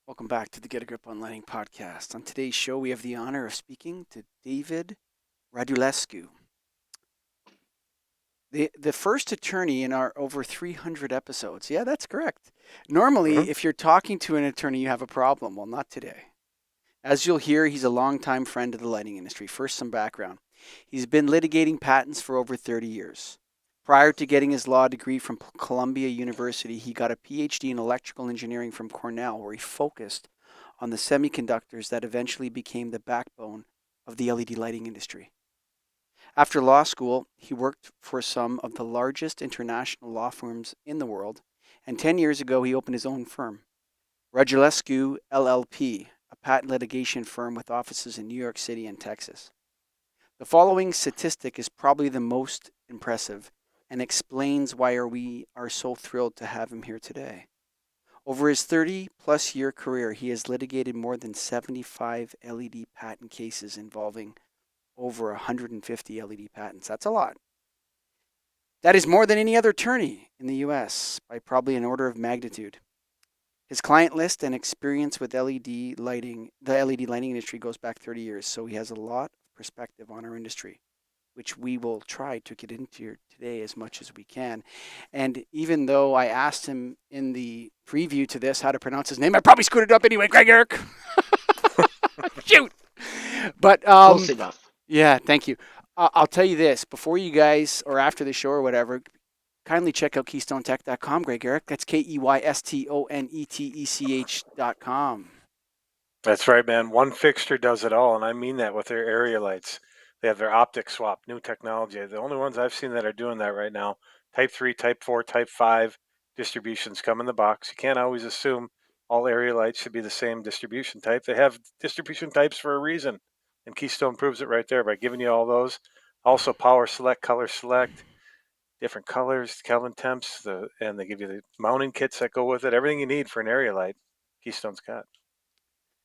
Welcome back to the Get a Grip on Lighting podcast. On today's show, we have the honor of speaking to David Radulescu, the first attorney in our over 300 episodes. Yeah, that's correct. Normally, hmm if you're talking to an attorney, you have a problem. Well, not today. As you'll hear, he's a longtime friend of the lighting industry. First, some background. He's been litigating patents for over 30 years. Prior to getting his law degree from Columbia University, he got a PhD in electrical engineering from Cornell, where he focused on the semiconductors that eventually became the backbone of the LED lighting industry. After law school, he worked for some of the largest international law firms in the world, and 10 years ago, he opened his own firm, Radulescu LLP, a patent litigation firm with offices in New York City and Texas. The following statistic is probably the most impressive and explains why we are so thrilled to have him here today. Over his 30-plus year career, he has litigated more than 75 LED patent cases involving over 150 LED patents. That's a lot. That is more than any other attorney in the US by probably an order of magnitude. His client list and experience with LED lighting, the LED lighting industry goes back 30 years, so he has a lot of perspective on our industry, which we will try to get into here today as much as we can. And even though I asked him in the preview to this how to pronounce his name, I probably screwed it up anyway, Greg Eric. Shoot. But Close enough. yeah, thank you. I'll tell you this before you guys, or after the show or whatever, kindly check out KeystoneTech.com, Greg Eric. That's KeystoneTech.com. That's right, man. One fixture does it all, and I mean that with their area lights. They have their optic swap, new technology. The only ones I've seen that are doing that right now. Type 3, Type 4, Type 5 distributions come in the box. You can't always assume all area lights should be the same distribution type. They have distribution types for a reason, and Keystone proves it right there by giving you all those. Also, power select, color select, different colors, Kelvin temps, and they give you the mounting kits that go with it. Everything you need for an area light, Keystone's got.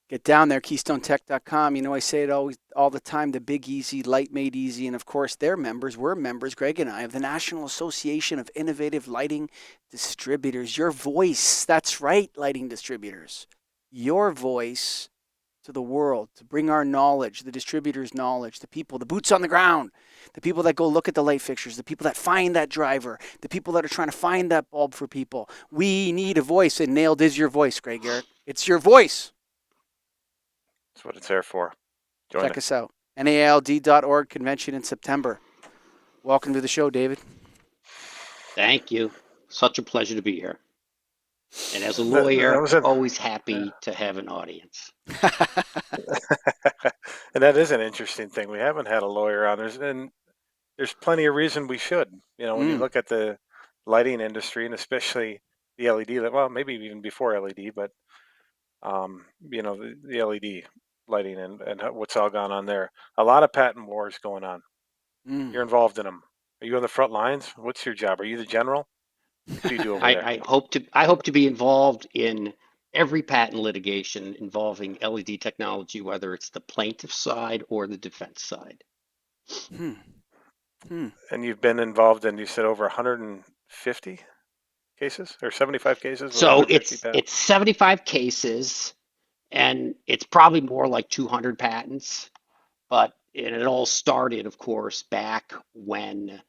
Get down there, KeystoneTech.com. You know, I say it always, all the time, the big easy, light made easy. And of course, they're members. We're members, Greg and I, of the National Association of Innovative Lighting Distributors. Your voice, that's right, lighting distributors. Your voice to the world, to bring our knowledge, the distributors' knowledge, the people, the boots on the ground, the people that go look at the light fixtures, the people that find that driver, the people that are trying to find that bulb for people. We need a voice, and nailed is your voice, Greg Eric. It's your voice. That's what it's there for. Join Check us. us out. NALD.org convention in September. Welcome to the show, David. Thank you. Such a pleasure to be here. And as a That lawyer, was a, always happy to have an audience. and that is an interesting thing. We haven't had a lawyer on. There's plenty of reason we should. When you Mm, look at the lighting industry and especially the LED, well, maybe even before LED, but the LED lighting and what's all gone on there. A lot of patent wars going on. mm. You're involved in them. Are you on the front lines? What's your job? Are you the general? What do you do over there? I hope to be involved in every patent litigation involving LED technology, whether it's the plaintiff side or the defense side. Hmm. Hmm. And you've been involved in, you said, over 150 cases or 75 cases with So 150 it's patents? it's 75 cases, and it's probably more like 200 patents. But it all started, of course, back when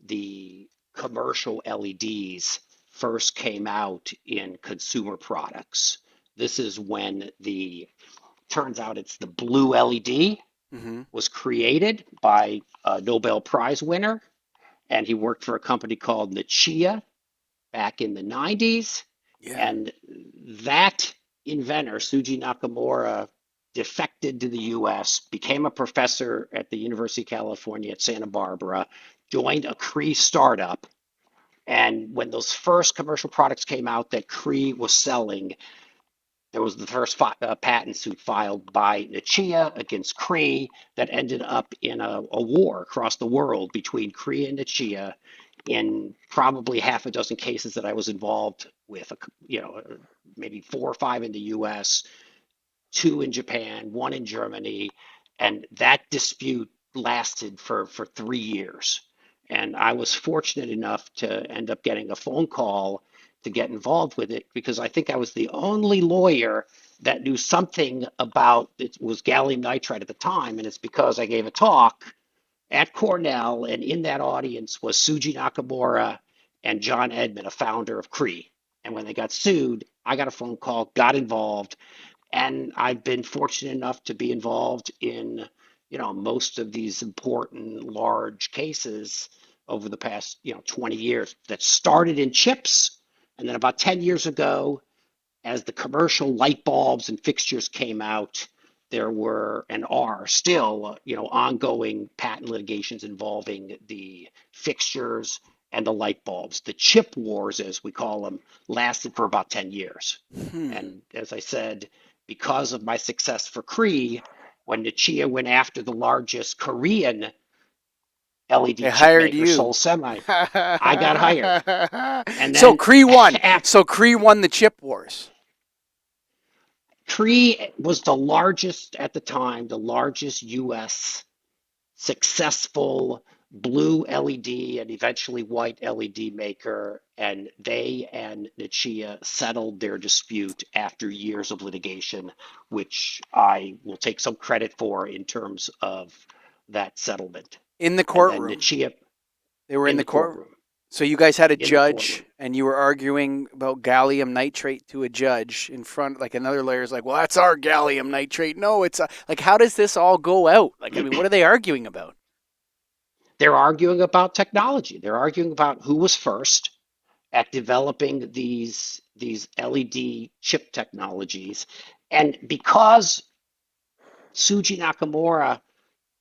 the commercial LEDs first came out in consumer products. This is when turns out it's the blue LED Mm-hmm. was created by a Nobel Prize winner, and he worked for a company called Nichia back in the 90s. Yeah. And that inventor, Shuji Nakamura, defected to the US, became a professor at the University of California at Santa Barbara, joined a Cree startup. And when those first commercial products came out that Cree was selling, there was the first patent suit filed by Nichia against Cree that ended up in a war across the world between Cree and Nichia in probably half a dozen cases that I was involved with, maybe 4 or 5 in the US, 2 in Japan, 1 in Germany. And that dispute lasted for 3 years. And I was fortunate enough to end up getting a phone call to get involved with it because I think I was the only lawyer that knew something about it was gallium nitride at the time. And it's because I gave a talk at Cornell, and in that audience was Shuji Nakamura and John Edmond, a founder of Cree. And when they got sued, I got a phone call, got involved, and I've been fortunate enough to be involved in, most of these important large cases over the past, 20 years that started in chips. And then about 10 years ago, as the commercial light bulbs and fixtures came out, there were and are still, ongoing patent litigations involving the fixtures and the light bulbs. The chip wars, as we call them, lasted for about 10 years. And as I said, because of my success for Cree, when Nichia went after the largest Korean LED They chip hired maker, you. Seoul Semi, I got hired. And So then Cree won. after So Cree won the chip wars. Cree was the largest at the time, the largest US successful blue LED and eventually white LED maker, and they and Nichia settled their dispute after years of litigation, which I will take some credit for in terms of that settlement. In the And then courtroom. Nichia They were in in the the courtroom. courtroom, So you guys had a in the judge courtroom. and you were arguing about gallium nitrate to a judge in front, like another lawyer's like, well, that's our gallium nitrate. No, it's like, how does this all go out? Like, I mean, what are they arguing about? They're arguing about technology. They're arguing about who was first at developing these LED chip technologies. And because Shuji Nakamura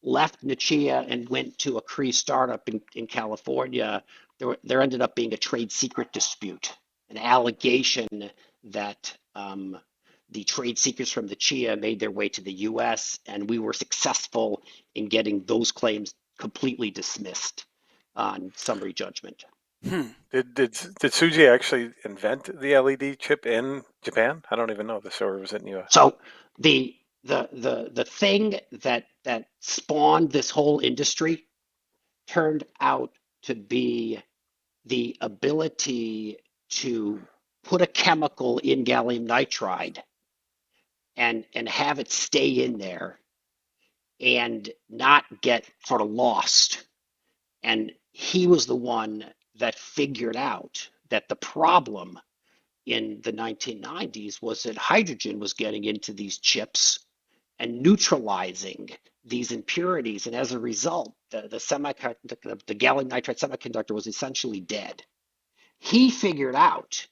left Nichia and went to a Cree startup in California, there ended up being a trade secret dispute, an allegation that the trade secrets from Nichia made their way to the US, and we were successful in getting those claims completely dismissed on summary judgment. Did Shuji actually invent the LED chip in Japan? I don't even know this, or was it in US? So the thing that spawned this whole industry turned out to be the ability to put a chemical in gallium nitride and have it stay in there and not get sort of lost. And he was the one that figured out that the problem in the 1990s was that hydrogen was getting into these chips and neutralizing these impurities. And as a result, the gallium nitride semiconductor was essentially dead. He figured out,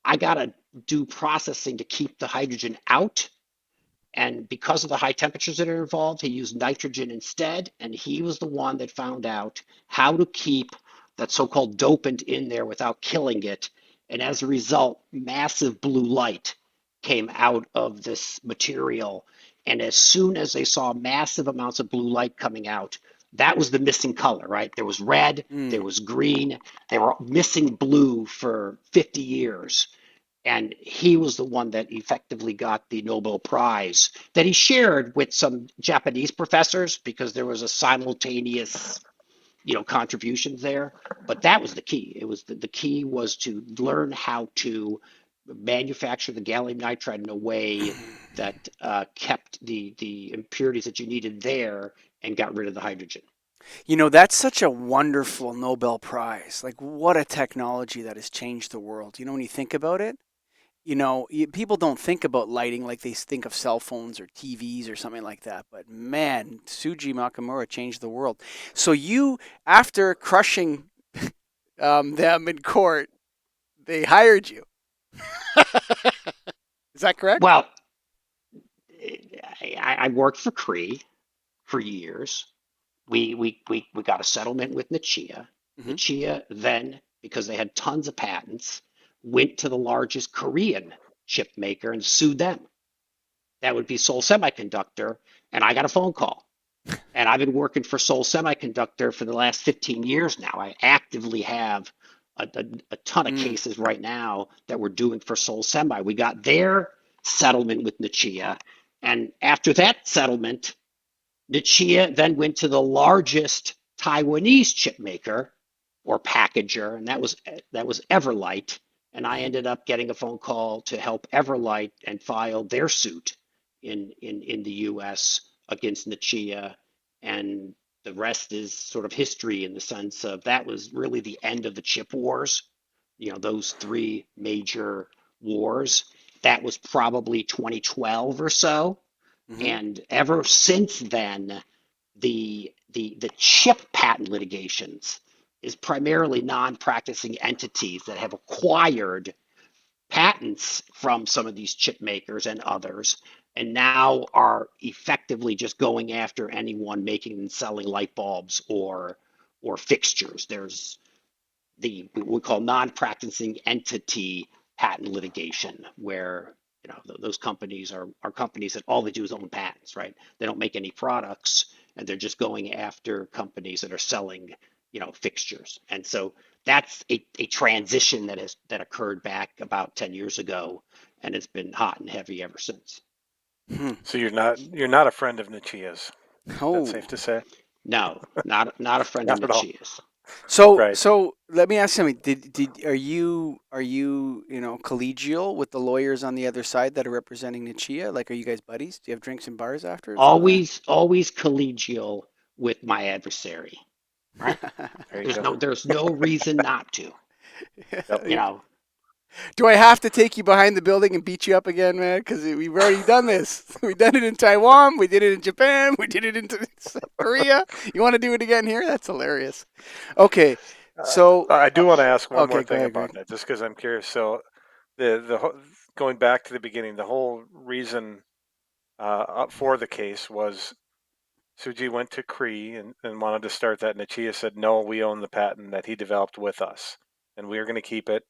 I got to do processing to keep the hydrogen out. And because of the high temperatures that are involved, he used nitrogen instead. And he was the one that found out how to keep that so-called dopant in there without killing it. And as a result, massive blue light came out of this material. And as soon as they saw massive amounts of blue light coming out, that was the missing color, right? There was red, there was green, they were missing blue for 50 years. And he was the one that effectively got the Nobel Prize that he shared with some Japanese professors because there was a simultaneous, contributions there. But that was the key. It was the key was to learn how to manufacture the gallium nitride in a way that kept the impurities that you needed there and got rid of the hydrogen. That's such a wonderful Nobel Prize. Like, what a technology that has changed the world. When you think about it, people don't think about lighting like they think of cell phones or TVs or something like that. But man, Shuji Nakamura changed the world. So you, after crushing them in court, they hired you. Is that correct? Well, I worked for Cree for years. We got a settlement with Nichia. Nichia then, because they had tons of patents, went to the largest Korean chip maker and sued them. That would be Seoul Semiconductor. And I got a phone call. And I've been working for Seoul Semiconductor for the last 15 years now. I actively have a ton of cases right now that we're doing for Seoul Semi. We got their settlement with Nichia. And after that settlement, Nichia then went to the largest Taiwanese chip maker or packager, and that was Everlight. And I ended up getting a phone call to help Everlight and file their suit in the US against Nichia. And the rest is sort of history in the sense of that was really the end of the chip wars, those three major wars. That was probably 2012 or so. Mm-hmm. And ever since then, the chip patent litigations is primarily non-practicing entities that have acquired patents from some of these chip makers and others, and now are effectively just going after anyone making and selling light bulbs or fixtures. There's what we call non-practicing entity patent litigation, where those companies are companies that all they do is own patents, right? They don't make any products, and they're just going after companies that are selling fixtures. And so that's a transition that occurred back about 10 years ago, and it's been hot and heavy ever since. So you're not a friend of Nichia's. Oh, That's safe to say. No, not a friend of Not at all. Nichia's. so Right. let me ask something. Are you collegial with the lawyers on the other side that are representing Nichia? Like, are you guys buddies? Do you have drinks and bars afterwards over there? Always collegial with my adversary, right? There you There's go. no reason not to. You know, Do I have to take you behind the building and beat you up again, man? Because we've already done this. We've done it in Taiwan. We did it in Japan. We did it in Korea. You want to do it again here? That's hilarious. Okay, so I do want to ask one okay, more go thing ahead, about Greg. that, just because I'm curious. So going back to the beginning, the whole reason for the case was Shuji went to Cree and wanted to start that, and Nichia said, "No, we own the patent that he developed with us, and we are going to keep it.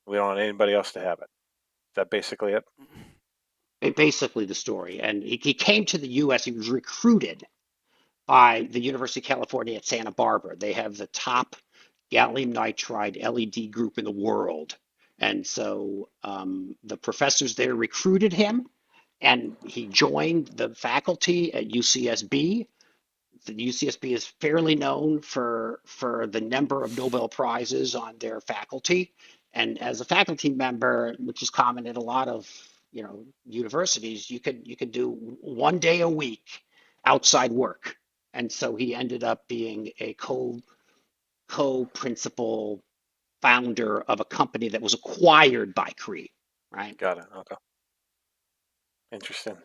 We don't want anybody else to have it." Is that basically it? basically the story. And he came to the U.S. He was recruited by the University of California at Santa Barbara. They have the top gallium nitride LED group in the world. And so the professors there recruited him, and he joined the faculty at UCSB. The UCSB is fairly known for the number of Nobel Prizes on their faculty. And as a faculty member, which is common in a lot of universities, you could do 1 day a week outside work. And so he ended up being a co-principal founder of a company that was acquired by Cree, right? Got it. Okay. Interesting.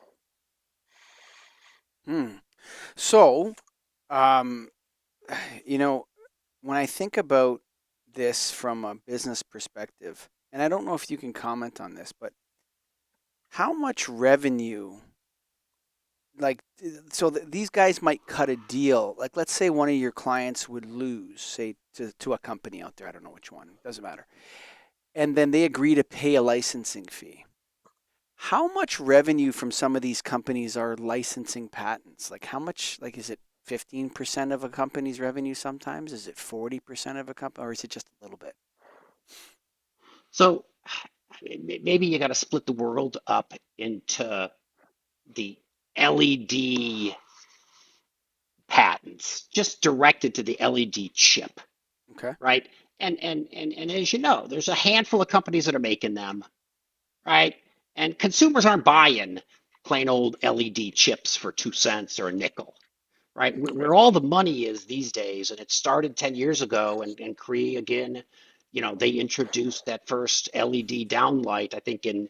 So, um, when I think about this from a business perspective, and I don't know if you can comment on this, but how much revenue, like, these guys might cut a deal. Like, let's say one of your clients would lose, say, to a company out there. I don't know which one, doesn't matter. And then they agree to pay a licensing fee. How much revenue from some of these companies are licensing patents? Like, how much, like, is it 15% of a company's revenue sometimes? Is it 40% of a company, or is it just a little bit? So maybe you got to split the world up into the LED patents, just directed to the LED chip, Okay. right? And as you know, there's a handful of companies that are making them, right? And consumers aren't buying plain old LED chips for 2 cents or a nickel, right? Right. Where all the money is these days, and it started 10 years ago, and Cree again, they introduced that first LED downlight, I think in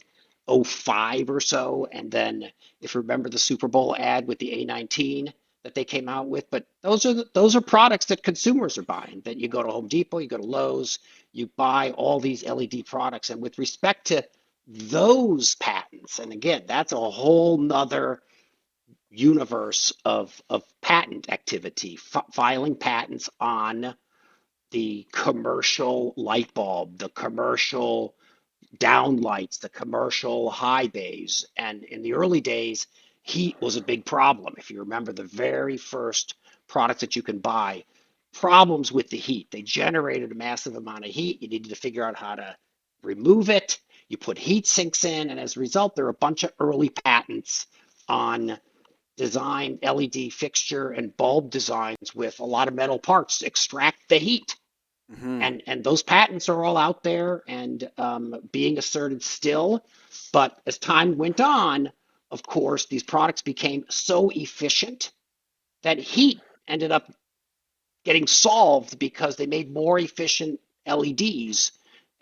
'05 or so. And then if you remember the Super Bowl ad with the A19 that they came out with, but those are products that consumers are buying, that you go to Home Depot, you go to Lowe's, you buy all these LED products. And with respect to those patents, and again, that's a whole nother universe of patent activity, filing patents on the commercial light bulb, the commercial downlights, the commercial high bays. And in the early days, heat was a big problem. If you remember the very first products that you can buy, problems with the heat. They generated a massive amount of heat. You needed to figure out how to remove it. You put heat sinks in, and as a result, there are a bunch of early patents on design LED fixture and bulb designs with a lot of metal parts to extract the heat, And those patents are all out there and being asserted still. But as time went on, of course, these products became so efficient that heat ended up getting solved because they made more efficient LEDs.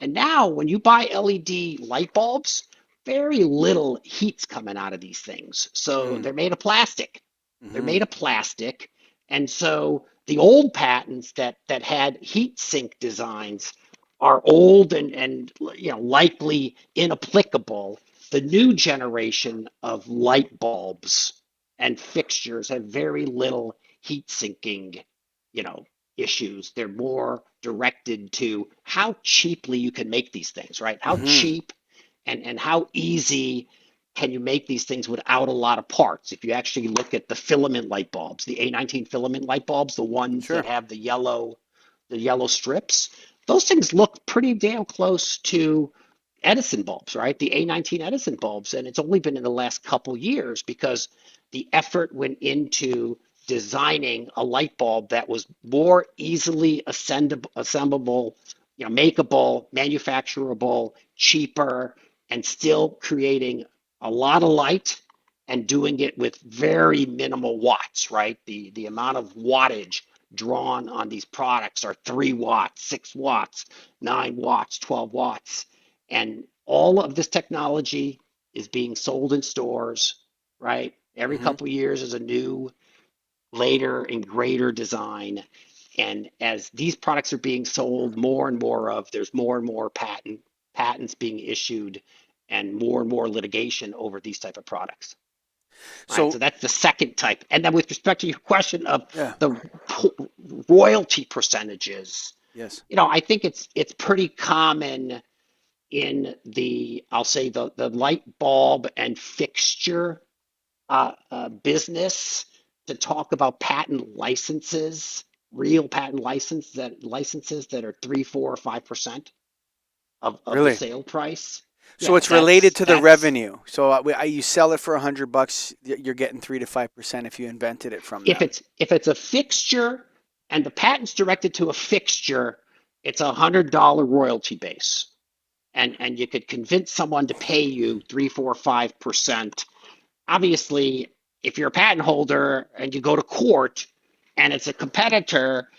And now, when you buy LED light bulbs, very little heat's coming out of these things. So they're made of plastic. They're made of plastic. And so the old patents that had heat sink designs are old and likely inapplicable. The new generation of light bulbs and fixtures have very little heat sinking you know, issues. They're more directed to how cheaply you can make these things, right? How cheap and how easy can you make these things without a lot of parts? If you actually look at the filament light bulbs, the A19 filament light bulbs, the ones that have the yellow strips, those things look pretty damn close to Edison bulbs, right? The A19 Edison bulbs. And it's only been in the last couple years because the effort went into designing a light bulb that was more easily assemblable, makeable, manufacturable, cheaper, and still creating a lot of light and doing it with very minimal watts, right? The amount of wattage drawn on these products are 3 watts, 6 watts, 9 watts, 12 watts. And all of this technology is being sold in stores, right? Every couple of years is a new, later and greater design. And as these products are being sold more and more of, there's more and more patents being issued and more litigation over these type of products. Right? So that's the second type. And then with respect to your question of the royalty percentages, yes, I think it's pretty common in I'll say the light bulb and fixture business to talk about patent licenses, real patent licenses that are 3, 4, or 5% of the really. sale price. So Yeah, it's related to the that's revenue. So you sell it for $100, you're getting 3 to 5% if you invented it from them. if it's a fixture and the patent's directed to a fixture, it's $100 royalty base. And you could convince someone to pay you 3, 4, 5%. Obviously, if you're a patent holder and you go to court and it's a competitor,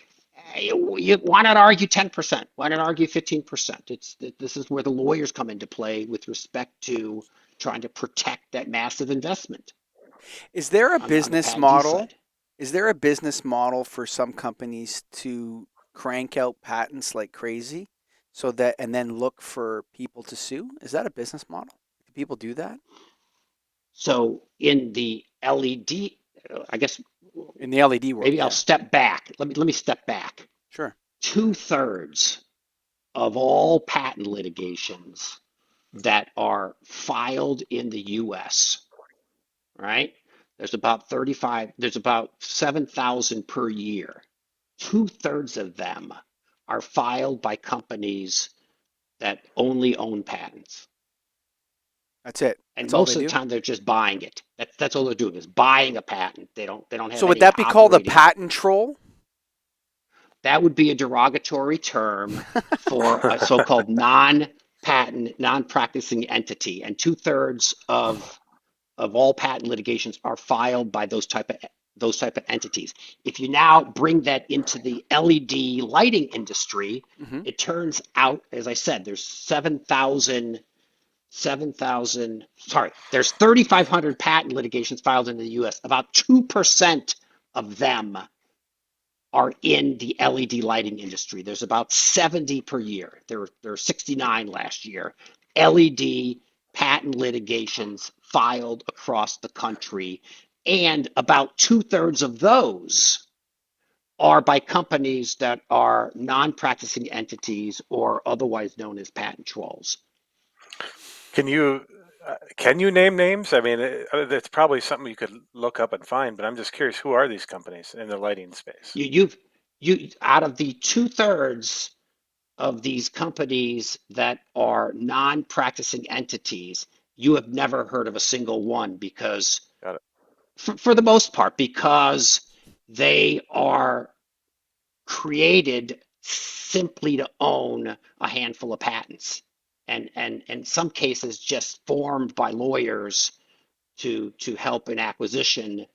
why not argue 10%? Why not argue 15%? This is where the lawyers come into play with respect to trying to protect that massive investment Is there a on the business patentee model? side. Is there a business model for some companies to crank out patents like crazy and then look for people to sue? Is that a business model? Do people do that? So in the LED, I guess In the LED world, maybe I'll yeah. step back. Let me step back. Sure. 2/3 of all patent litigations that are filed in the US, right? There's about 7,000 per year. 2/3 of them are filed by companies that only own patents. That's it. And That's all most they of the do. time they're just buying it. That's all they're doing is buying a patent. They don't So have would any that be called a operating. patent troll? That would be a derogatory term for a so-called non-patent, non-practicing entity. And 2/3 of all patent litigations are filed by those type of entities. If you now bring that into the LED lighting industry, it turns out, as I said, there's 3,500 patent litigations filed in the US. About 2% of them are in the LED lighting industry. There's about 70 per year. There were 69 last year. LED patent litigations filed across the country, and about 2/3 of those are by companies that are non-practicing entities or otherwise known as patent trolls. Can you name names? I mean, that's probably something you could look up and find. But I'm just curious, who are these companies in the lighting space? You out of the 2/3 of these companies that are non-practicing entities, you have never heard of a single one because, Got it. for the most part, because they are created simply to own a handful of patents, and in some cases just formed by lawyers to help in acquisition,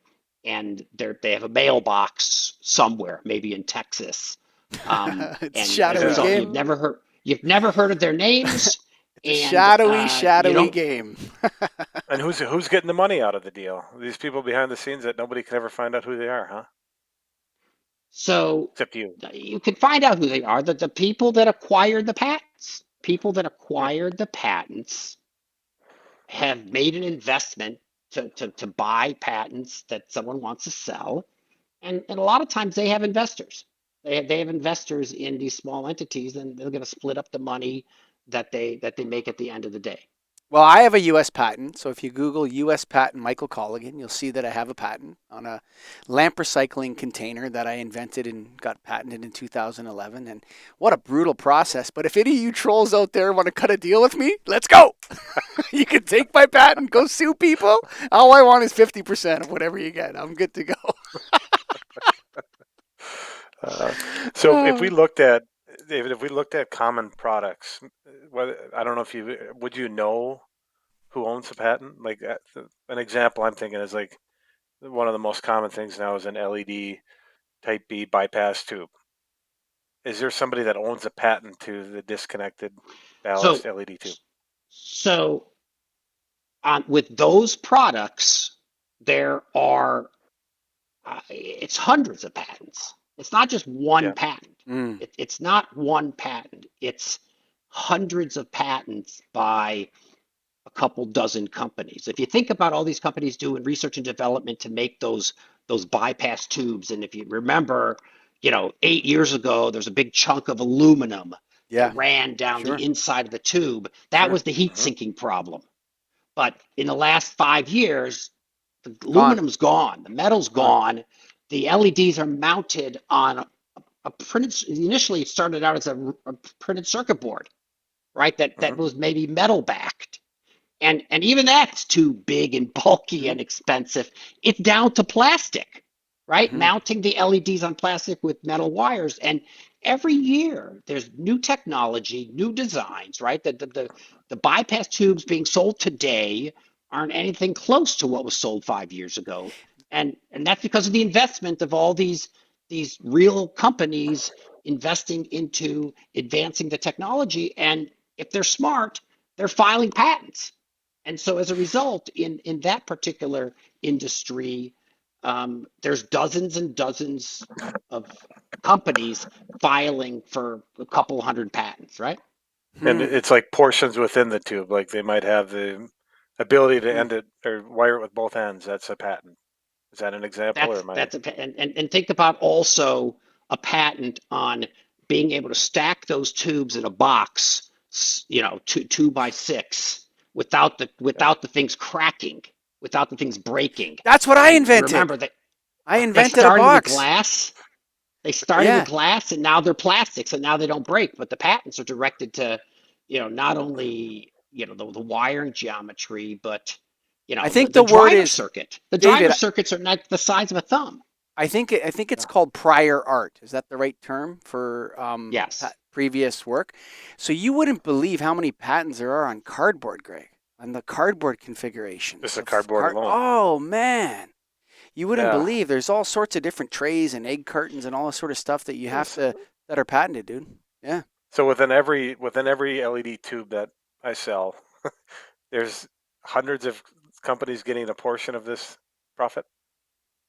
and they have a mailbox somewhere, maybe in Texas, It's and as a shadowy result, game. you've never heard of their names, It's a and you shadowy don't. game. And who's getting the money out of the deal? These people behind the scenes that nobody can ever find out who they are, huh? So Except you. you can find out who they are. That the people that acquired the patents, Hmm. have made an investment to buy patents that someone wants to sell. And a lot of times they have investors. They have investors in these small entities, and they're going to split up the money that they make at the end of the day. Well, I have a U.S. patent. So if you Google U.S. patent Michael Colligan, you'll see that I have a patent on a lamp recycling container that I invented and got patented in 2011. And what a brutal process. But if any of you trolls out there want to cut a deal with me, let's go. You can take my patent, go sue people. All I want is 50% of whatever you get. I'm good to go. So if we looked at David, if we looked at common products, whether I don't know if you would you know who owns the patent? Like an example I'm thinking is like one of the most common things now is an LED Type B bypass tube. Is there somebody that owns a patent to the disconnected ballast So LED tube? so with those products, there are it's hundreds of patents. It's not just one Yeah. patent. Mm. It's not one patent. It's hundreds of patents by a couple dozen companies. If you think about all these companies doing research and development to make those bypass tubes, and if you remember, 8 years ago, there's a big chunk of aluminum Yeah, that ran down sure, the inside of the tube. That sure. was the heat Hmm. sinking problem. But in the last 5 years, the Gone, aluminum's gone, the metal's gone. gone. The LEDs are mounted on a printed. Initially, it started out as a printed circuit board, right? That Hmm. was maybe metal backed, and even that's too big and bulky Hmm. and expensive. It's down to plastic, right? Hmm. Mounting the LEDs on plastic with metal wires. And every year there's new technology, new designs, right? The bypass tubes being sold today aren't anything close to what was sold 5 years ago. And that's because of the investment of all these real companies investing into advancing the technology. And if they're smart, they're filing patents. And so as a result, in that particular industry, there's dozens and dozens of companies filing for a couple hundred patents, right? And Hmm. it's like portions within the tube. Like they might have the ability to Hmm. end it or wire it with both ends. That's a patent. Is that an example, or That's am I? that's a and think about also a patent on being able to stack those tubes in a box, 2 by 6, Yeah. without the things cracking, without the things breaking. That's what I And invented. remember that I they invented a started with box. glass. They started with Yeah. glass, and now they're plastics, and now they don't break. But the patents are directed to, not only the wiring geometry, but I the, think the the word driver is, circuit. The driver David, circuits are not the size of a thumb. I think it's Yeah. called prior art. Is that the right term for Yes. previous work? So you wouldn't believe how many patents there are on cardboard, Greg, on the cardboard configurations Just the of cardboard alone. Oh man, you wouldn't Yeah. believe. There's all sorts of different trays and egg cartons and all this sort of stuff that you have to that are patented, dude. Yeah. So within every LED tube that I sell, there's hundreds of companies getting a portion of this profit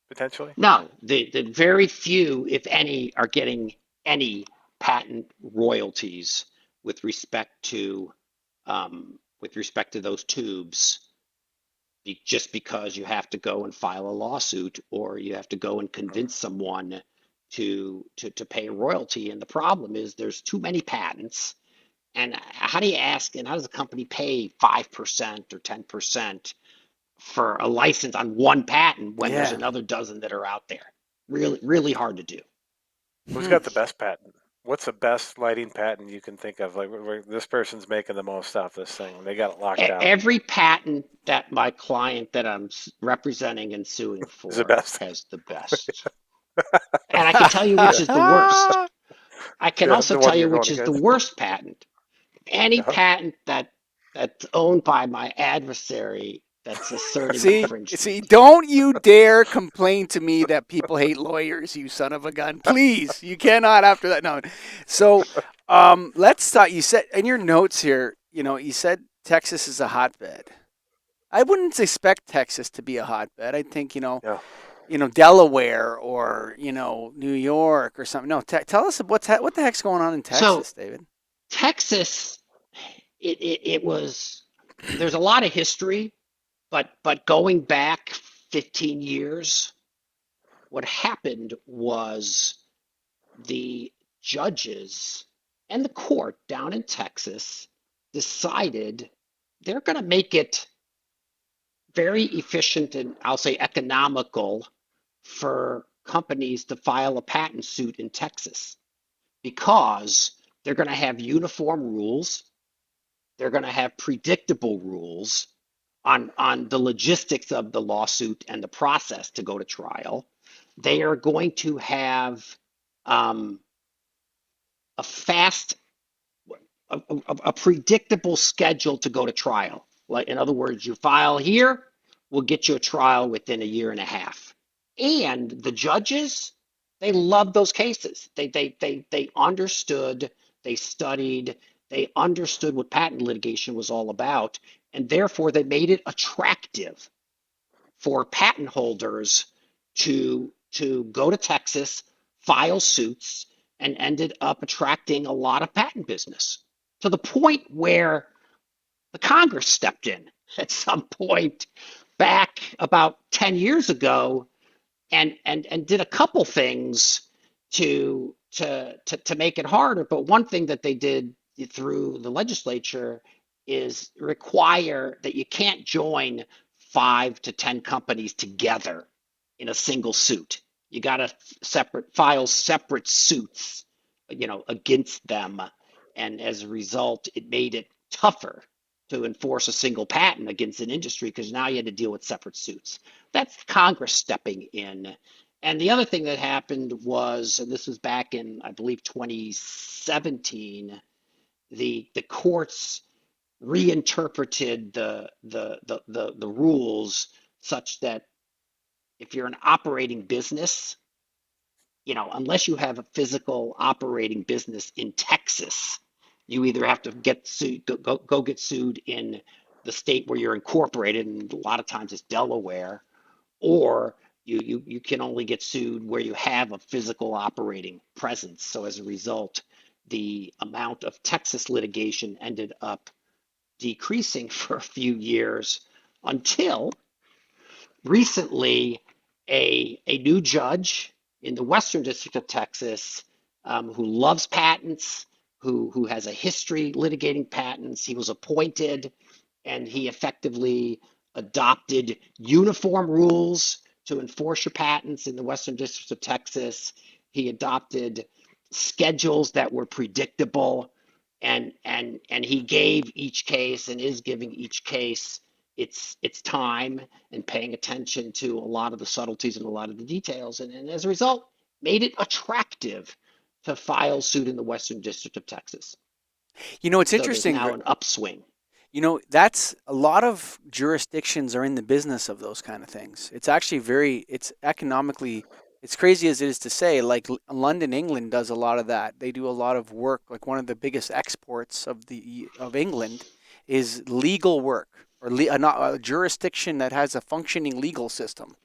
potentially. No, the very few, if any, are getting any patent royalties with respect to those tubes, just because you have to go and file a lawsuit, or you have to go and convince someone to pay a royalty. And the problem is there's too many patents. And how do you ask, and how does a company pay 5% or 10% for a license on one patent when there's Yeah. another dozen that are out there? Really, really hard to do. Who's Hmm. got the best patent? What's the best lighting patent you can think of? Like this person's making the most off this thing. They got it locked down. Every patent that my client that I'm representing and suing Is the for best. has the best. And I can tell you which is the worst. I can Yeah, also the tell one you you're going which is the against. worst patent. Any Yeah. patent that's owned by my adversary that's asserting See, infringement. don't you dare complain to me that people hate lawyers, you son of a gun. Please, you cannot after that. No. So, let's talk. You said in your notes here, you said Texas is a hotbed. I wouldn't expect Texas to be a hotbed. I think, Yeah. Delaware or, New York or something. No, tell us what the heck's going on in So Texas, David. Texas, it was, there's a lot of history, but going back 15 years, what happened was the judges and the court down in Texas decided they're going to make it very efficient and I'll say economical for companies to file a patent suit in Texas because they're going to have uniform rules. They're going to have predictable rules on the logistics of the lawsuit and the process to go to trial. They are going to have um, a fast, a predictable schedule to go to trial. Like in other words, you file here, we'll get you a trial within a year and a half. And the judges, they love those cases. They understood, they studied, they understood what patent litigation was all about, and therefore they made it attractive for patent holders to go to Texas, file suits, and ended up attracting a lot of patent business to the point where the Congress stepped in at some point back about 10 years ago and did a couple things to make it harder. But one thing that they did through the legislature is require that you can't join 5 to 10 companies together in a single suit. You got to file separate suits, against them, and as a result, it made it tougher to enforce a single patent against an industry because now you had to deal with separate suits. That's Congress stepping in. And the other thing that happened was, and this was back in, I believe, 2017, the courts reinterpreted the rules such that if you're an operating business, unless you have a physical operating business in Texas, you either have to get sued, go get sued in the state where you're incorporated, and a lot of times it's Delaware, or you can only get sued where you have a physical operating presence. So as a result, the amount of Texas litigation ended up decreasing for a few years until recently a new judge in the Western District of Texas who loves patents, who has a history litigating patents. He was appointed and he effectively adopted uniform rules to enforce your patents in the Western District of Texas. He adopted schedules that were predictable, and he gave each case and is giving each case its time and paying attention to a lot of the subtleties and a lot of the details, and as a result, made it attractive to file suit in the Western District of Texas. It's So there's interesting. now an upswing. That's a lot of jurisdictions are in the business of those kind of things. It's actually it's economically, it's crazy as it is to say, like London, England does a lot of that. They do a lot of work. Like one of the biggest exports of England is legal work or not a jurisdiction that has a functioning legal system.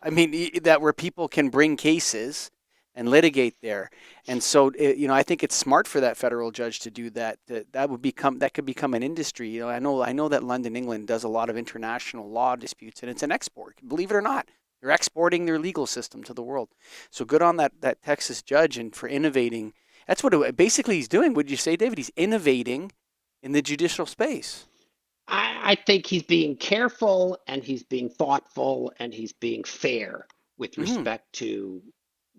I mean, that where people can bring cases and litigate there. And so, I think it's smart for that federal judge to do that. That could become an industry. I know that London, England does a lot of international law disputes, and it's an export. Believe it or not, they're exporting their legal system to the world. So good on that Texas judge and for innovating. That's what basically he's doing. Would you say, David? He's innovating in the judicial space. I think he's being careful and he's being thoughtful and he's being fair with Hmm. respect to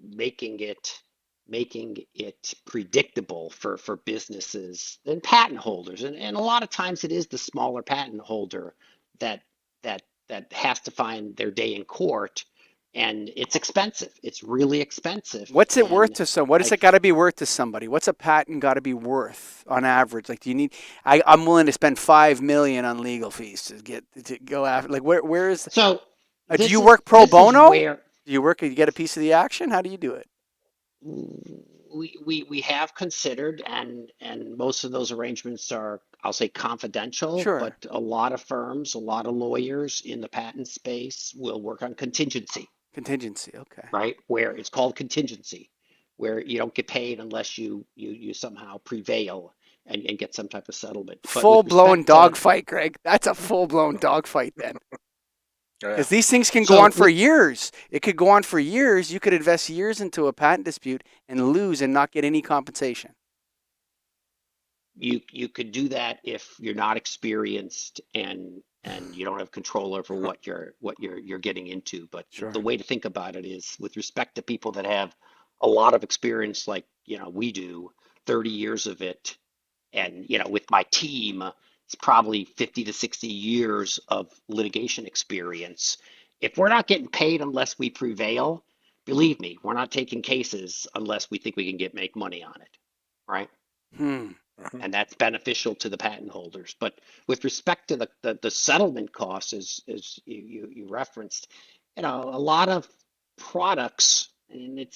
making it making it predictable for businesses and patent holders. And a lot of times it is the smaller patent holder that that has to find their day in court and it's expensive. It's really expensive. What's it worth And to some? What does I, it got to be worth to somebody? What's a patent got to be worth on average? Like, do you need? I'm willing to spend 5 million on legal fees to get to go after. Like, where is? so Do this you is work pro this is bono? where Do you work? You get a piece of the action? How do you do it? we have considered, and most of those arrangements are, I'll say, confidential, Sure, but a lot of firms, a lot of lawyers in the patent space will work on contingency, contingency. Okay. right? Where it's called contingency, where you don't get paid unless you somehow prevail and get some type of settlement. But Full with blown respect to dogfight, Greg. That's a full blown dogfight then. Yeah. Because these things can go so on for years. It could go on for years. You could invest years into a patent dispute and lose and not get any compensation. you could do that if you're not experienced and you don't have control over what you're getting into. But the Sure. way to think about it is with respect to people that have a lot of experience, like we do, 30 years of it, and with my team, it's probably 50 to 60 years of litigation experience. If we're not getting paid unless we prevail, believe me, we're not taking cases unless we think we can make money on it, right? Hmm. Mhm. And that's beneficial to the patent holders. But with respect to the settlement costs, as you referenced, a lot of products, and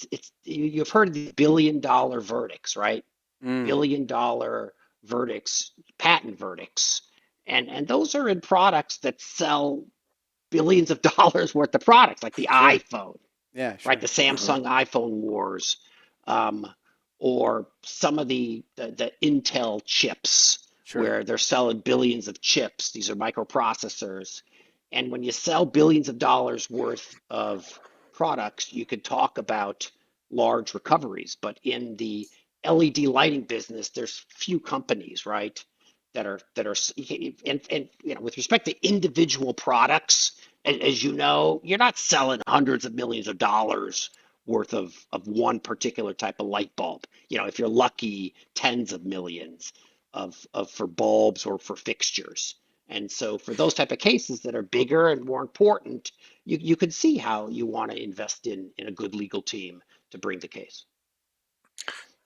you've heard of the $1 billion verdicts, right? Mm. $1 billion verdicts, patent verdicts, and those are in products that sell billions of dollars worth of products, like the Sure. iPhone, Yeah. right? Sure. The Mhm. Samsung iPhone wars, um, or some of the Intel chips, Sure. where they're selling billions of chips. These are microprocessors. And when you sell billions of dollars worth of products, you could talk about large recoveries. But in the LED lighting business, there's few companies, right, that are and with respect to individual products, as you know, you're not selling hundreds of millions of dollars worth of one particular type of light bulb. If you're lucky, tens of millions of for bulbs or for fixtures. And so for those type of cases that are bigger and more important, you can see how you want to invest in a good legal team to bring the case.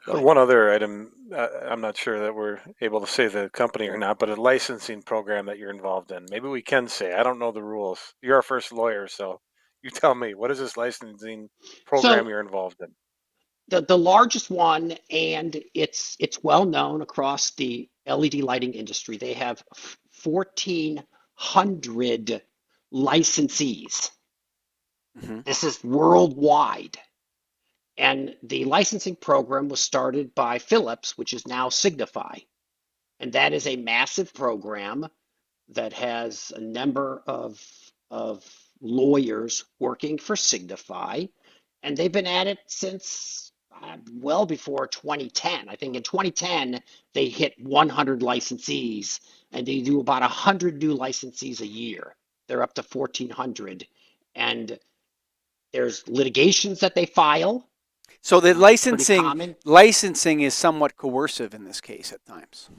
Go ahead. One other item, I'm not sure that we're able to say the company or not, but a licensing program that you're involved in. Maybe we can say. I don't know the rules. You're our first lawyer, so you tell me. What is this licensing program So you're involved in? the largest one, and it's well known across the LED lighting industry. They have 1,400 licensees. Hmm. This is worldwide. And the licensing program was started by Philips, which is now Signify. And that is a massive program that has a number of lawyers working for Signify. And they've been at it since well before 2010. I think in 2010, they hit 100 licensees, and they do about 100 new licensees a year. They're up to 1,400. And there's litigations that they file. So the It's pretty licensing common. licensing is somewhat coercive in this case at times.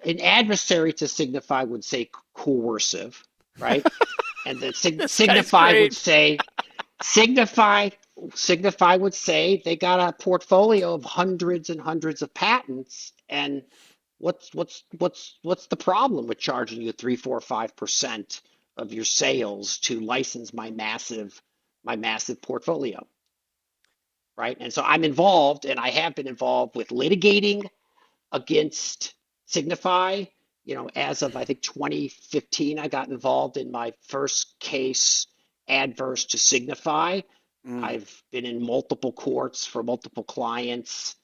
An adversary to Signify would say coercive, right? And then This guy's Signify would great. say Signify Signify would say they got a portfolio of hundreds and hundreds of patents, and what's the problem with charging you 3, 4, 5% of your sales to license my massive portfolio, right? And so I'm involved, and I have been involved with litigating against Signify. As of I think 2015, I got involved in my first case adverse to Signify. Mm. I've been in multiple courts for multiple clients,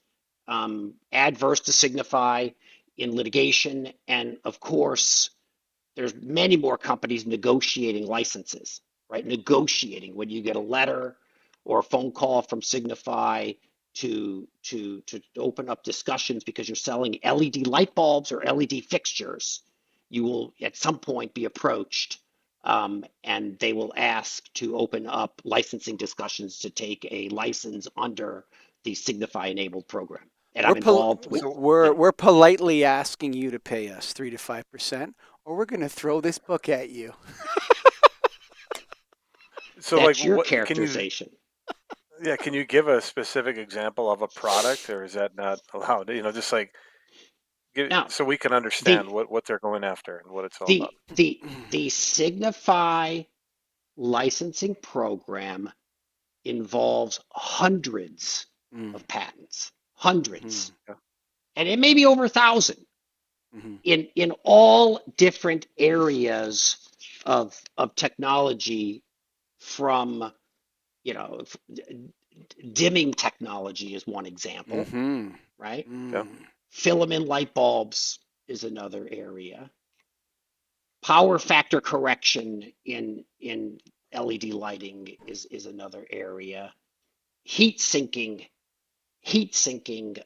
adverse to Signify in litigation, and of course, there's many more companies negotiating licenses, right? Negotiating when you get a letter or a phone call from Signify to open up discussions because you're selling LED light bulbs or LED fixtures. You will at some point be approached, and they will ask to open up licensing discussions to take a license under the Signify enabled program. And We're I'm pol- involved with, we're yeah. we're politely asking you to pay us 3 to 5%, or we're going to throw this book at you. So like That's your what can you characterization. yeah, can you give a specific example of a product, or is that not allowed? Just like Now, so we can the understand what they're going after and what it's all the about. the the Signify licensing program involves hundreds Mm, of patents, mhm, hundreds, Yeah. and it may be over 1,000 mhm, in all different areas of technology. From you know, dimming technology is one example, mhm, right? Yeah. mm. Filament light bulbs is another area. Power factor correction in LED lighting is another area. Heat sinking heat sinking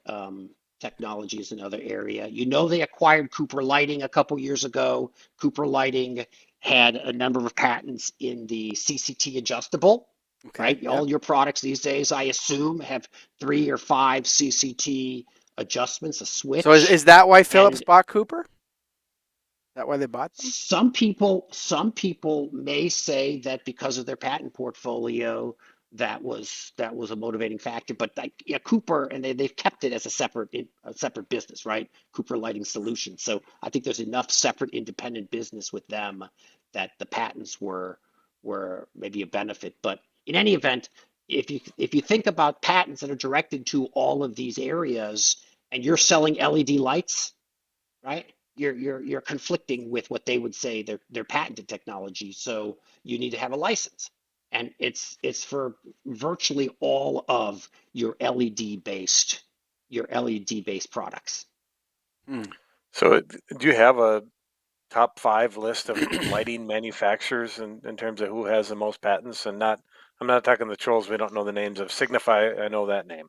technology is another area. They acquired Cooper Lighting a couple years ago. Cooper Lighting had a number of patents in the CCT adjustable, Okay. right? Yeah. All your products these days, I assume, have 3 or 5 CCT adjustments, a So switch. is that why Phillips And bought Cooper? Is that why they bought them? some people may say that because of their patent portfolio, that was a motivating factor. But like, yeah, Cooper, and they've kept it as a separate business, right? Cooper Lighting Solutions. So I think there's enough separate independent business with them that the patents were maybe a benefit. But in any event, if you think about patents that are directed to all of these areas, and you're selling LED lights, right? You're conflicting with what they would say their patented technology. So you need to have a license, and it's for virtually all of your LED based products. Hmm. So do you have a top five list of lighting manufacturers in terms of who has the most patents? And not, I'm not talking the trolls. We don't know the names of Signify. I know that name.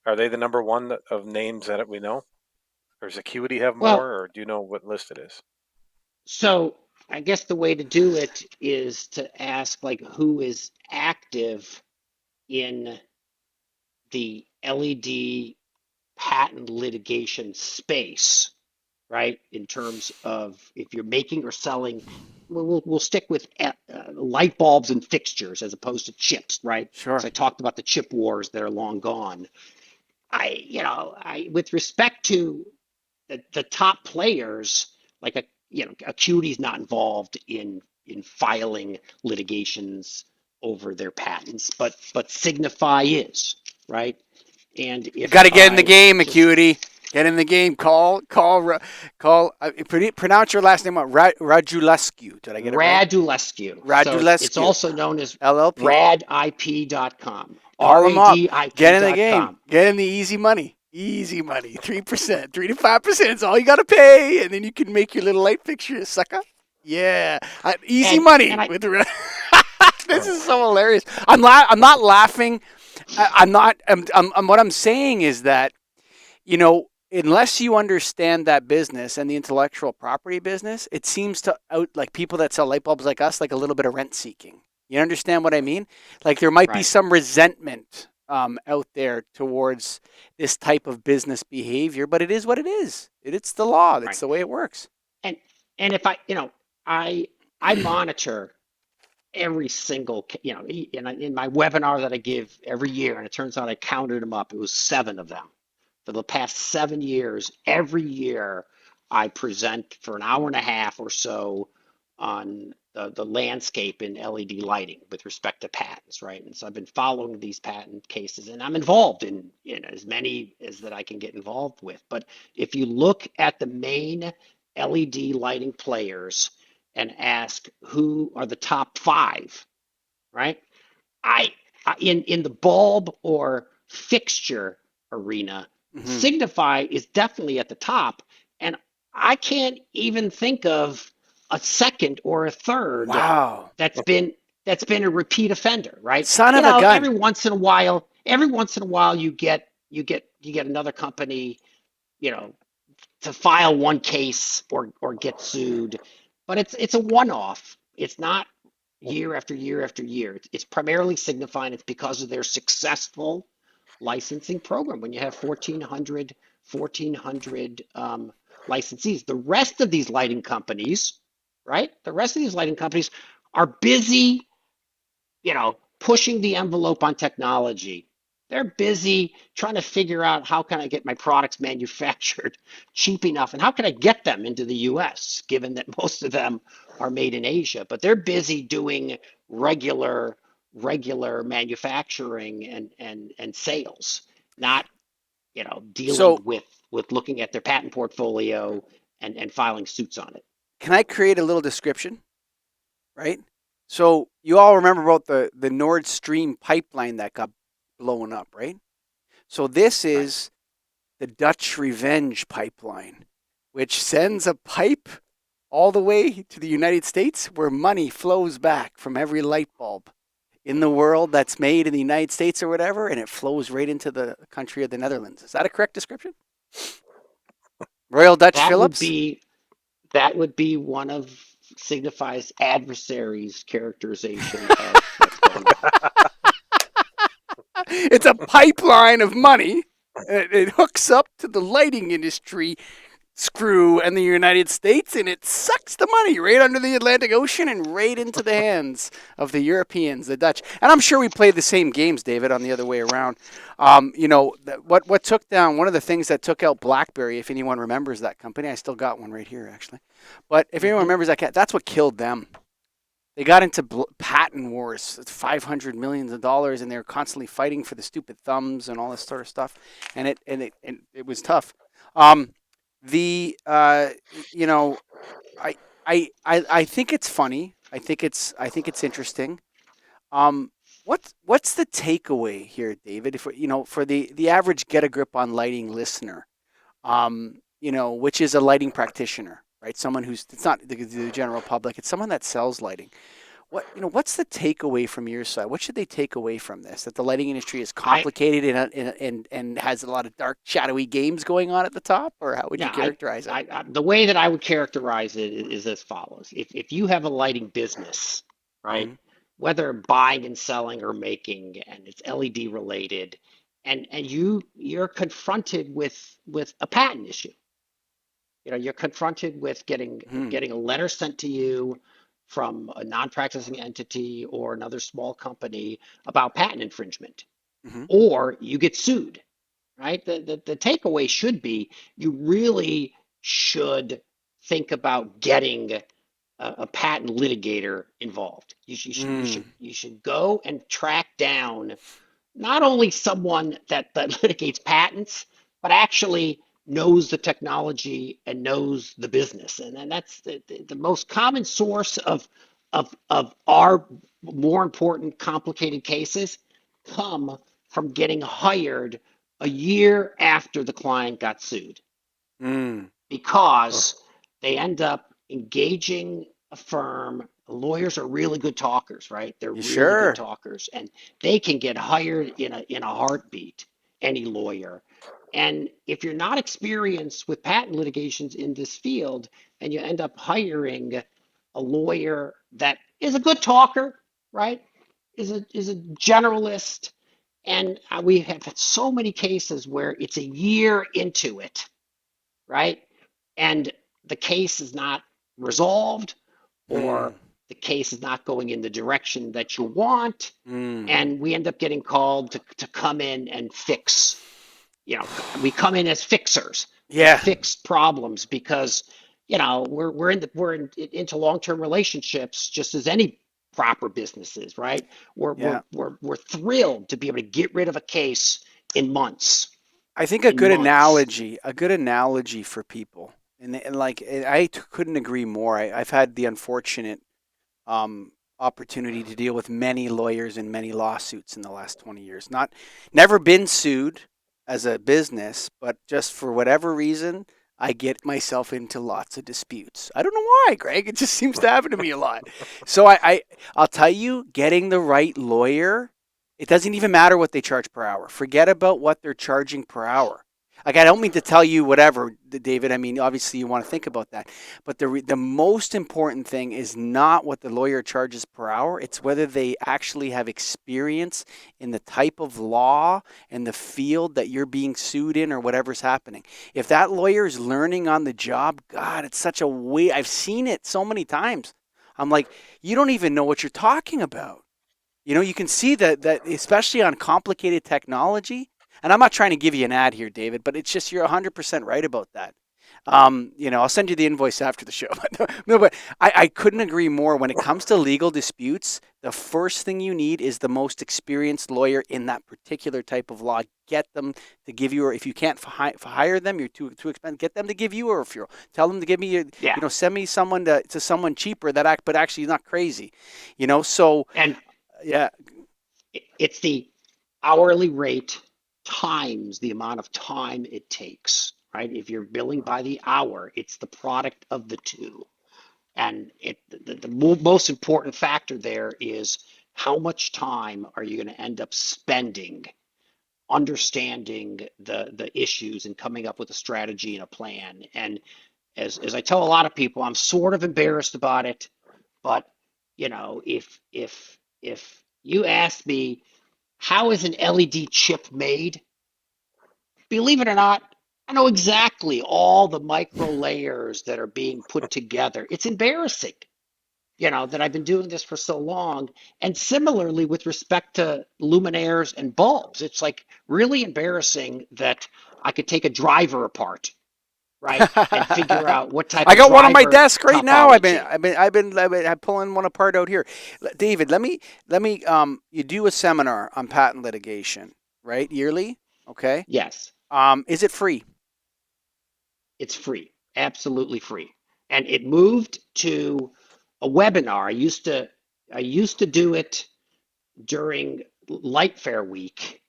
Are they the number one of names that we know? Or does Acuity have Well, more, or do you know what list it is? so I guess the way to do it is to ask like who is active in the LED patent litigation space, right? In terms of if you're making or selling, we'll stick with light bulbs and fixtures as opposed to chips, right? Because Sure. I talked about the chip wars that are long gone. With respect to the top players, like Acuity's not involved in filing litigations over their patents, but Signify is, right? And You got if to get in the I game, just Acuity. Get in the game. Call. Pronounce your last name. Radulescu. Did I get it right? Radulescu. So it's Radulescu. also known as LLP. radip.com. Call them up. Get in the game. radip.com. Get in the easy money. Easy money. 3%, 3 to 5% is all you got to pay, and then you can make your little light fixture, sucker. Yeah, easy And money I with the. This is so hilarious. I'm not laughing. I'm not. what I'm saying is that unless you understand that business and the intellectual property business, it seems to out like people that sell light bulbs like us, like a little bit of rent seeking. You understand what I mean? Like there might be right. some resentment out there towards this type of business behavior, but it is what it is. It's the law. It's Right. the way it works. And and if I I monitor every single, in my webinar that I give every year, and it turns out I counted them up. It was 7 of them. For the past 7 years, every year I present for an hour and a half or so on the landscape in LED lighting with respect to patents, right? And so I've been following these patent cases, and I'm involved in as many as that I can get involved with. But if you look at the main LED lighting players and ask who are the top 5, right? I in the bulb or fixture arena, Hmm. Signify is definitely at the top, and I can't even think of a second or a third Wow, that's been that's been a repeat offender, right? son of a Every gun. once in a while, you get another company, you know, to file one case or get sued, but it's a one-off. It's not year after year after year. It's primarily signifying it's because of their successful licensing program. When you have 1,400 licensees, the rest of these lighting companies, right? The rest of these lighting companies are busy pushing the envelope on technology. They're busy trying to figure out how can I get my products manufactured cheap enough and how can I get them into the US, given that most of them are made in Asia. But they're busy doing regular manufacturing and sales, not dealing So with looking at their patent portfolio and filing suits on it. can I create a little description? Right. So you all remember about the Nord Stream pipeline that got blown up, right? So this Right. is the Dutch Revenge pipeline, which sends a pipe all the way to the United States where money flows back from every light bulb in the world that's made in the United States or whatever, and it flows right into the country of the Netherlands. Is that a correct description? Royal Dutch That would Phillips? be that would be one of Signify's adversaries' characterization of what's going on. It's a pipeline of money. It hooks up to the lighting industry screw and the United States, and it sucks the money right under the Atlantic Ocean and right into the hands of the Europeans, the Dutch. And I'm sure we played the same games, David, on the other way around. What took down one of the things that took out BlackBerry, if anyone remembers that company, I still got one right here actually. But if anyone Mhm. remembers that's what killed them. They got into patent wars, $500 million, and they were constantly fighting for the stupid thumbs and all this sort of stuff, and it was tough. Um, the you know, I think it's funny. I think it's interesting. What's the takeaway here, David? If for the average get a grip on lighting listener, which is a lighting practitioner, right? Someone who's it's not the general public. It's someone that sells lighting. What's the takeaway from your side? What should they take away from this? That the lighting industry is I complicated and has a lot of dark, shadowy games going on at the top, or how would you yeah, characterize it? the way that I would characterize it is as follows. If you have a lighting business, right, Mm-hmm. whether buying and selling or making, and it's LED related, and you're confronted with a patent issue. You're confronted with Mm-hmm. getting a letter sent to you from a non-practicing entity or another small company about patent infringement, Mm-hmm. or you get sued, right? The takeaway should be you really should think about getting a patent litigator involved. Mm. You should go and track down not only someone that litigates patents, but actually knows the technology and knows the business. And that's the most common source of our more important complicated cases come from getting hired a year after the client got sued Mm. because they end up engaging a firm. Lawyers are really good talkers, right? They're You really good sure? talkers, and they can get hired in a heartbeat, any lawyer. And if you're not experienced with patent litigations in this field, and you end up hiring a lawyer that is a good talker, right? Is a generalist, and we have had so many cases where it's a year into it, right? And the case is not resolved, Mm. or the case is not going in the direction that you want. Mm. And we end up getting called to come in and fix, we come in as fixers to Yeah. fix problems because, into long-term relationships just as any proper businesses, right? Yeah. We're thrilled to be able to get rid of a case in months, I think in months. a good analogy for people, and like couldn't agree more. I've had the unfortunate opportunity to deal with many lawyers and many lawsuits in the last 20 years. Never been sued as a business, but just for whatever reason, I get myself into lots of disputes. I don't know why, Greg. It just seems to happen to me a lot. So I'll tell you, getting the right lawyer, it doesn't even matter what they charge per hour. Forget about what they're charging per hour. Like, I don't mean to tell you whatever, David. I mean, obviously you want to think about that. But the most important thing is not what the lawyer charges per hour. It's whether they actually have experience in the type of law and the field that you're being sued in or whatever's happening. If that lawyer is learning on the job, God, it's such a way. I've seen it so many times. I'm like, you don't even know what you're talking about. You can see that especially on complicated technology. And I'm not trying to give you an ad here, David, but it's just you're 100% right about that. I'll send you the invoice after the show. No, but I couldn't agree more. When it comes to legal disputes, the first thing you need is the most experienced lawyer in that particular type of law. Get them to give you, or if you can't hire them, you're too expensive. Get them to give you a referral. Tell them to give me, Yeah. send me someone to someone cheaper but actually not crazy. So And yeah, it's the hourly rate times the amount of time it takes, right? If you're billing by the hour, it's the product of the two. And the most important factor there is how much time are you going to end up spending understanding the issues and coming up with a strategy and a plan. And as I tell a lot of people, I'm sort of embarrassed about it, but if you ask me how is an LED chip made, believe it or not, I know exactly all the micro layers that are being put together. It's embarrassing, that I've been doing this for so long. And similarly, with respect to luminaires and bulbs, it's like really embarrassing that I could take a driver apart, right, and figure out what type I of got one on my driver desk right now. topology. I'm pulling one apart out here. David, let me you do a seminar on patent litigation, right? Yearly, okay? Yes, Is it free? it's free, absolutely free. And it moved to a webinar. I used to do it during Light Fair week.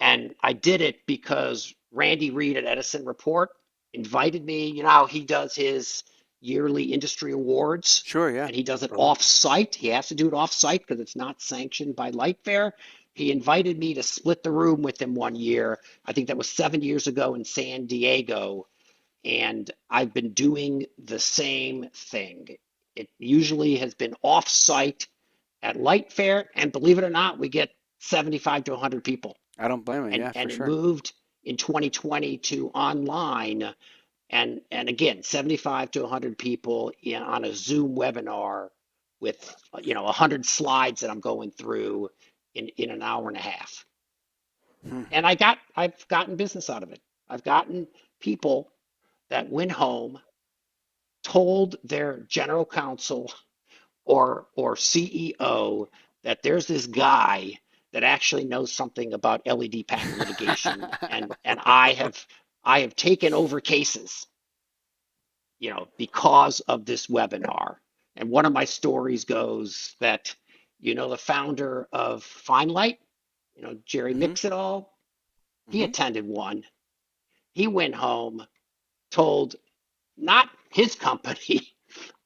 And I did it because Randy Reed at Edison Report invited me. You know how he does his yearly industry awards, Sure, yeah. and he does it off site. He has to do it off site because it's not sanctioned by Light Fair. He invited me to split the room with him one year. I think that was 7 years ago in San Diego. And I've been doing the same thing. It usually has been off site at Light Fair. And believe it or not, we get 75 to 100 people. I don't blame you. and Yeah, for and it sure. moved in 2020 to online, and again 75 to 100 people on a Zoom webinar with 100 slides that I'm going through in an hour and a half. Hmm. And I've gotten business out of it. I've gotten people that went home, told their general counsel or CEO that there's this guy that actually knows something about LED patent litigation, and I have taken over cases, because of this webinar. And one of my stories goes that, the founder of Fine Light, Jerry Mm-hmm. Mixedall, he Mm-hmm. attended one. He went home, told not his company,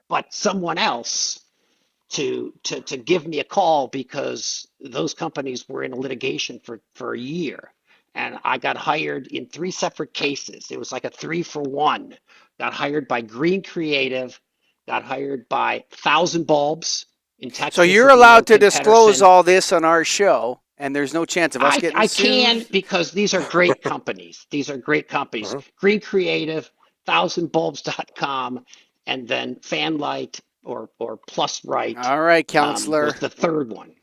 but someone else to give me a call because those companies were in a litigation for a year. And I got hired in 3 separate cases. It was like a 3-for-1. Got hired by Green Creative, got hired by Thousand Bulbs in So Texas you're at the allowed to American disclose Pedersen. all this on our show, and there's no chance of us getting I sued. can because these are great companies. These are great companies. Mhm. Green Creative, thousandbulbs.com, and then Fanlight or Plus Right All right, was counselor. the third one.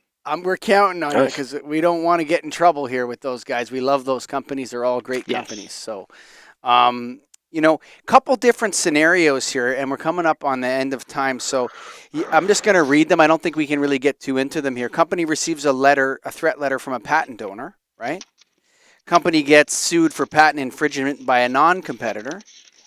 We're counting on you Nice. because we don't want to get in trouble here with those guys. We love those companies. They're all great companies. Yes. So, um, couple different scenarios here, and we're coming up on the end of time. So I'm just going to read them. I don't think we can really get too into them here. Company receives a threat letter from a patent owner, right? Company gets sued for patent infringement by a non-competitor.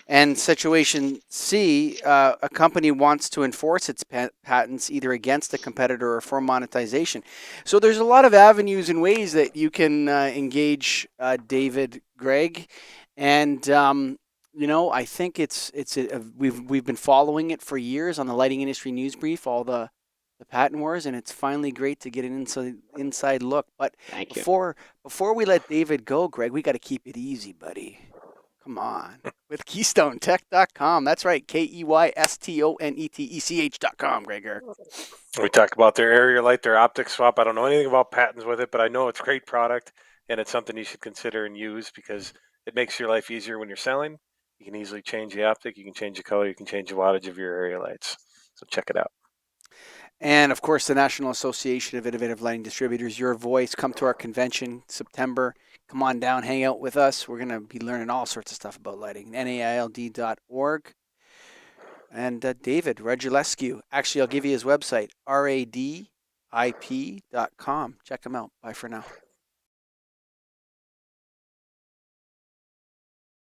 And situation C, a company wants to enforce its patents either against a competitor or for monetization. So there's a lot of avenues and ways that you can engage David, Greg, and I think we've been following it for years on the lighting industry news brief, all the patent wars, and it's finally great to get an inside look. But Thank you. before we let David go, Greg, we got to keep it easy, buddy. Come on. With KeystoneTech.com. That's right. KeyStonetech.com, Gregor. We talk about their area light, their optic swap. I don't know anything about patents with it, but I know it's a great product, and it's something you should consider and use because it makes your life easier when you're selling. You can easily change the optic, you can change the color, you can change the wattage of your area lights. So check it out. And of course, the National Association of Innovative Lighting Distributors, your voice. Come to our convention September. Come on down, hang out with us. We're going to be learning all sorts of stuff about lighting. NAILD.org. And David Radulescu. Actually, I'll give you his website, radip.com. Check him out. Bye for now.